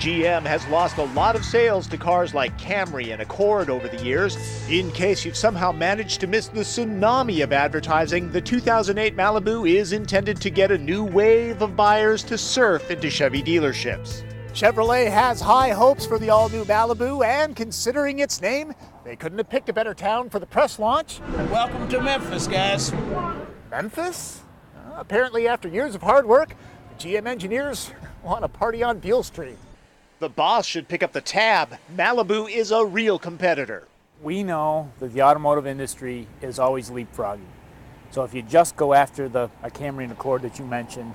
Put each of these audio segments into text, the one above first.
GM has lost a lot of sales to cars like Camry and Accord over the years. In case you've somehow managed to miss the tsunami of advertising, the 2008 Malibu is intended to get a new wave of buyers to surf into Chevy dealerships. Chevrolet has high hopes for the all-new Malibu, and considering its name, they couldn't have picked a better town for the press launch. Welcome to Memphis, guys. Memphis? Apparently, after years of hard work, the GM engineers want to party on Beale Street. The boss should pick up the tab. Malibu is a real competitor. We know that the automotive industry is always leapfrogging. So if you just go after a Camry and Accord that you mentioned,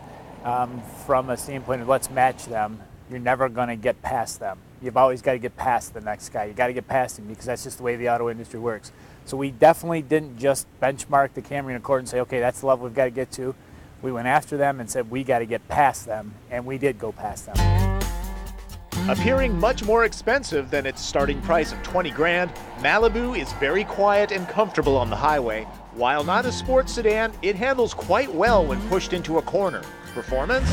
from a standpoint of let's match them, you're never going to get past them. You've always got to get past the next guy. You got to get past him because that's just the way the auto industry works. So we definitely didn't just benchmark the Camry and Accord and say, okay, that's the level we've got to get to. We went after them and said we got to get past them, and we did go past them. Appearing much more expensive than its starting price of 20 grand, Malibu is very quiet and comfortable on the highway. While not a sports sedan, it handles quite well when pushed into a corner. Performance?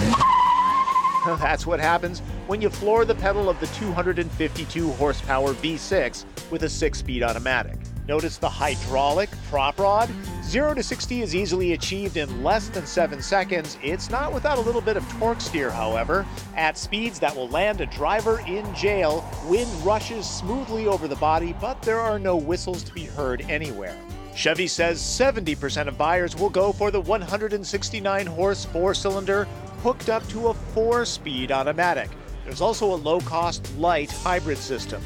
That's what happens when you floor the pedal of the 252 horsepower V6 with a 6-speed automatic. Notice the hydraulic prop rod? 0 to 60 is easily achieved in less than 7 seconds. It's not without a little bit of torque steer, however. At speeds that will land a driver in jail, wind rushes smoothly over the body, but there are no whistles to be heard anywhere. Chevy says 70% of buyers will go for the 169-horse 4-cylinder hooked up to a 4-speed automatic. There's also a low-cost light hybrid system.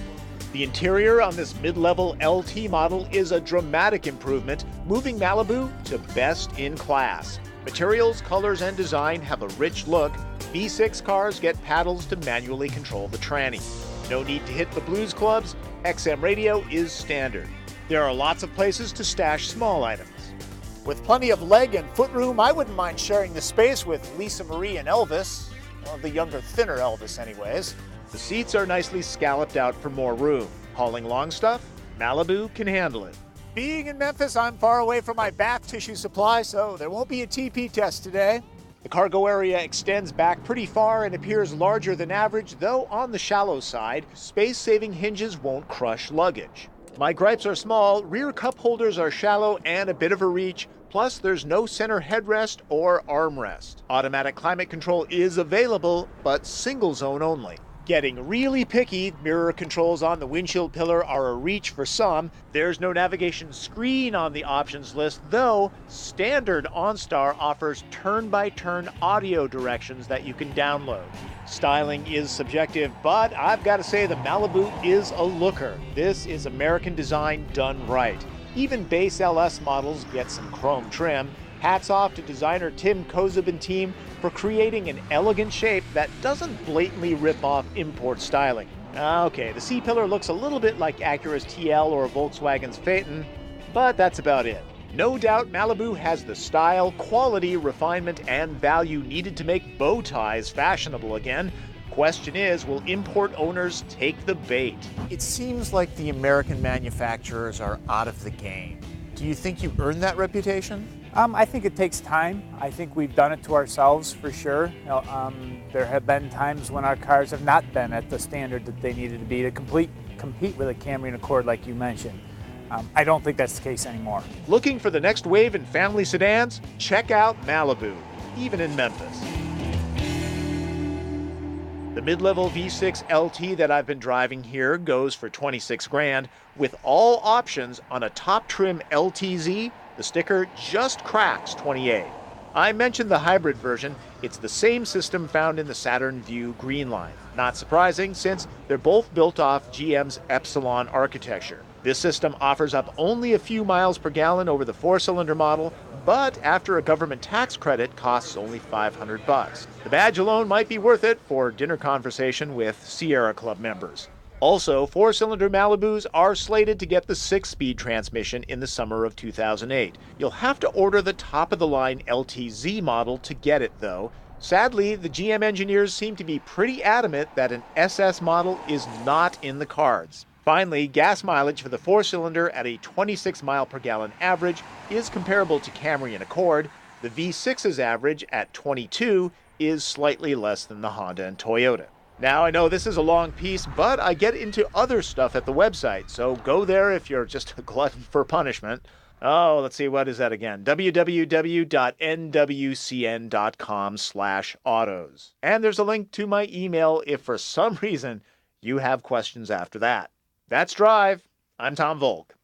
The interior on this mid-level LT model is a dramatic improvement, moving Malibu to best in class. Materials, colors, and design have a rich look. V6 cars get paddles to manually control the tranny. No need to hit the blues clubs. XM radio is standard. There are lots of places to stash small items. With plenty of leg and foot room, I wouldn't mind sharing the space with Lisa Marie and Elvis. Well, the younger, thinner Elvis anyways. The seats are nicely scalloped out for more room. Hauling long stuff? Malibu can handle it. Being in Memphis, I'm far away from my bath tissue supply, so there won't be a TP test today. The cargo area extends back pretty far and appears larger than average, though on the shallow side, space-saving hinges won't crush luggage. My gripes are small, rear cup holders are shallow and a bit of a reach, plus there's no center headrest or armrest. Automatic climate control is available, but single zone only. Getting really picky, mirror controls on the windshield pillar are a reach for some. There's no navigation screen on the options list, though standard OnStar offers turn-by-turn audio directions that you can download. Styling is subjective, but I've got to say the Malibu is a looker. This is American design done right. Even base LS models get some chrome trim. Hats off to designer Tim Kozub and team for creating an elegant shape that doesn't blatantly rip off import styling. Okay, the C-pillar looks a little bit like Acura's TL or Volkswagen's Phaeton, but that's about it. No doubt Malibu has the style, quality, refinement, and value needed to make bow ties fashionable again. Question is, will import owners take the bait? It seems like the American manufacturers are out of the game. Do you think you've earned that reputation? I think it takes time. I think we've done it to ourselves for sure. There have been times when our cars have not been at the standard that they needed to be to compete with a Camry and Accord like you mentioned. I don't think that's the case anymore. Looking for the next wave in family sedans? Check out Malibu, even in Memphis. The mid-level V6 LT that I've been driving here goes for 26 grand. With all options on a top trim LTZ, the sticker just cracks 28. I mentioned the hybrid version. It's the same system found in the Saturn Vue Greenline. Not surprising, since they're both built off GM's Epsilon architecture. This system offers up only a few miles per gallon over the 4-cylinder model, but after a government tax credit costs only $500. The badge alone might be worth it for dinner conversation with Sierra Club members. Also, 4-cylinder Malibus are slated to get the 6-speed transmission in the summer of 2008. You'll have to order the top-of-the-line LTZ model to get it, though. Sadly, the GM engineers seem to be pretty adamant that an SS model is not in the cards. Finally, gas mileage for the 4-cylinder at a 26 mile per gallon average is comparable to Camry and Accord. The V6's average at 22 is slightly less than the Honda and Toyota. Now, I know this is a long piece, but I get into other stuff at the website, so go there if you're just a glutton for punishment. Oh, let's see, what is that again? www.nwcn.com/autos. And there's a link to my email if for some reason you have questions after that. That's Drive. I'm Tom Volk.